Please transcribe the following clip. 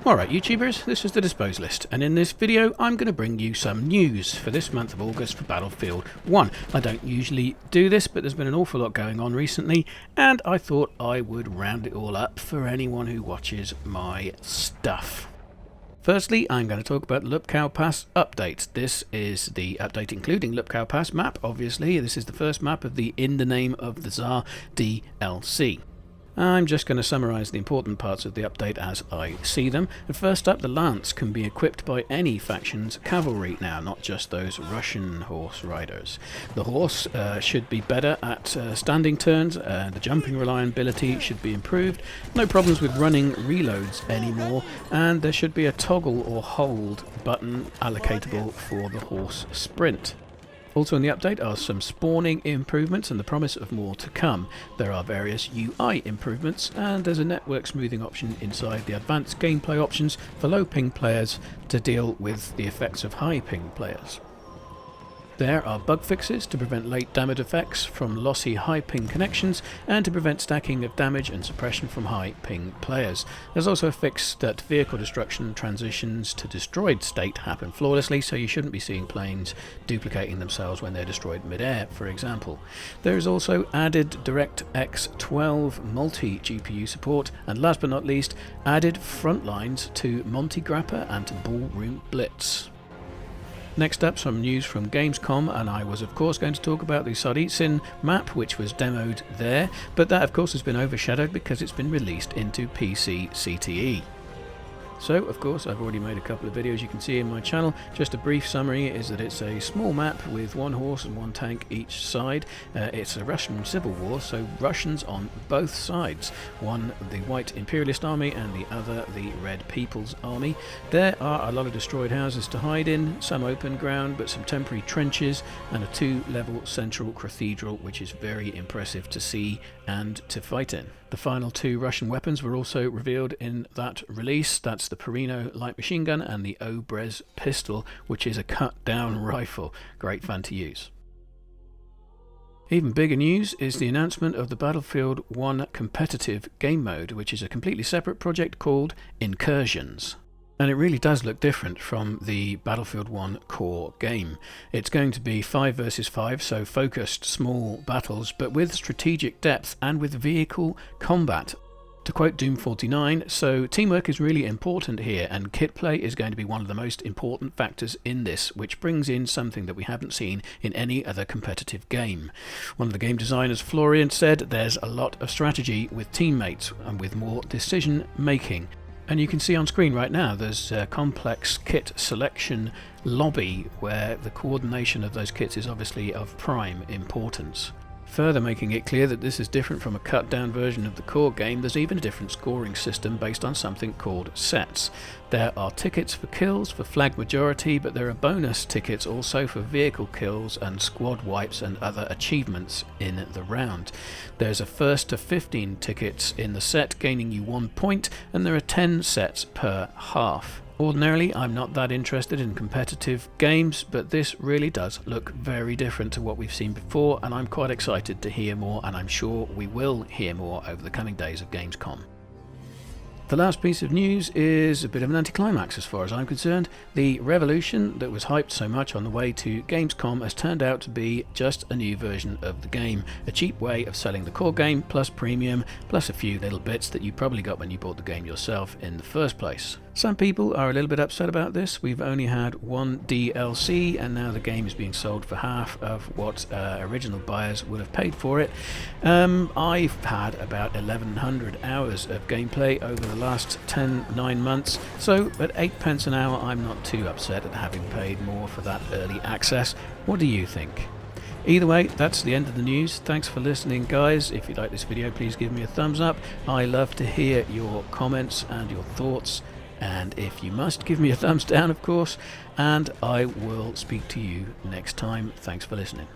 Alright YouTubers, this is the Dispose List, and in this video I'm going to bring you some news for this month of August for Battlefield 1. I don't usually do this, but there's been an awful lot going on recently, and I thought I would round it all up for anyone who watches my stuff. Firstly, I'm going to talk about the Lupkow Pass update. This is the update including Lupkow Pass map, obviously. This is the first map of the In the Name of the Tsar DLC. I'm just going to summarise the important parts of the update as I see them. And first up, the Lance can be equipped by any faction's cavalry now, not just those Russian horse riders. The horse should be better at standing turns, the jumping reliability should be improved, no problems with running reloads anymore, and there should be a toggle or hold button allocatable for the horse sprint. Also in the update are some spawning improvements and the promise of more to come. There are various UI improvements, and there's a network smoothing option inside the advanced gameplay options for low ping players to deal with the effects of high ping players. There are bug fixes to prevent late damage effects from lossy high ping connections and to prevent stacking of damage and suppression from high ping players. There's also a fix that vehicle destruction transitions to destroyed state happen flawlessly, so you shouldn't be seeing planes duplicating themselves when they're destroyed mid-air, for example. There is also added DirectX 12 multi-GPU support, and last but not least, added front lines to Monty Grappa and to Ballroom Blitz. Next up, some news from Gamescom, and I was of course going to talk about the Tsaritsyn map, which was demoed there, but that of course has been overshadowed because it's been released into PC CTE. So, of course, I've already made a couple of videos you can see in my channel. Just a brief summary is that it's a small map with one horse and one tank each side. It's a Russian civil war, so Russians on both sides. One the White Imperialist Army and the other the Red People's Army. There are a lot of destroyed houses to hide in, some open ground, but some temporary trenches, and a two-level central cathedral, which is very impressive to see and to fight in. The final two Russian weapons were also revealed in that release. That's the Perino light machine gun and the Obrez pistol, which is a cut-down rifle. Great fun to use. Even bigger news is the announcement of the Battlefield 1 competitive game mode, which is a completely separate project called Incursions. And it really does look different from the Battlefield 1 core game. It's going to be 5 versus 5, so focused small battles, but with strategic depth and with vehicle combat. To quote Doom 49, so teamwork is really important here, and kit play is going to be one of the most important factors in this, which brings in something that we haven't seen in any other competitive game. One of the game designers, Florian, said there's a lot of strategy with teammates and with more decision making. And you can see on screen right now there's a complex kit selection lobby where the coordination of those kits is obviously of prime importance. Further making it clear that this is different from a cut-down version of the core game, there's even a different scoring system based on something called sets. There are tickets for kills for flag majority, but there are bonus tickets also for vehicle kills and squad wipes and other achievements in the round. There's a first to 15 tickets in the set, gaining you 1 point, and there are 10 sets per half. Ordinarily, I'm not that interested in competitive games, but this really does look very different to what we've seen before, and I'm quite excited to hear more, and I'm sure we will hear more over the coming days of Gamescom. The last piece of news is a bit of an anticlimax as far as I'm concerned. The Revolution that was hyped so much on the way to Gamescom has turned out to be just a new version of the game. A cheap way of selling the core game plus premium plus a few little bits that you probably got when you bought the game yourself in the first place. Some people are a little bit upset about this. We've only had one DLC and now the game is being sold for half of what original buyers would have paid for it. I've had about 1100 hours of gameplay over the last 9 months, so at 8 pence an hour I'm not too upset at having paid more for that early access. What do you think? Either way, that's the end of the news. Thanks for listening, guys. If you like this video, please give me a thumbs up. I love to hear your comments and your thoughts. And if you must, give me a thumbs down, of course, and I will speak to you next time. Thanks for listening.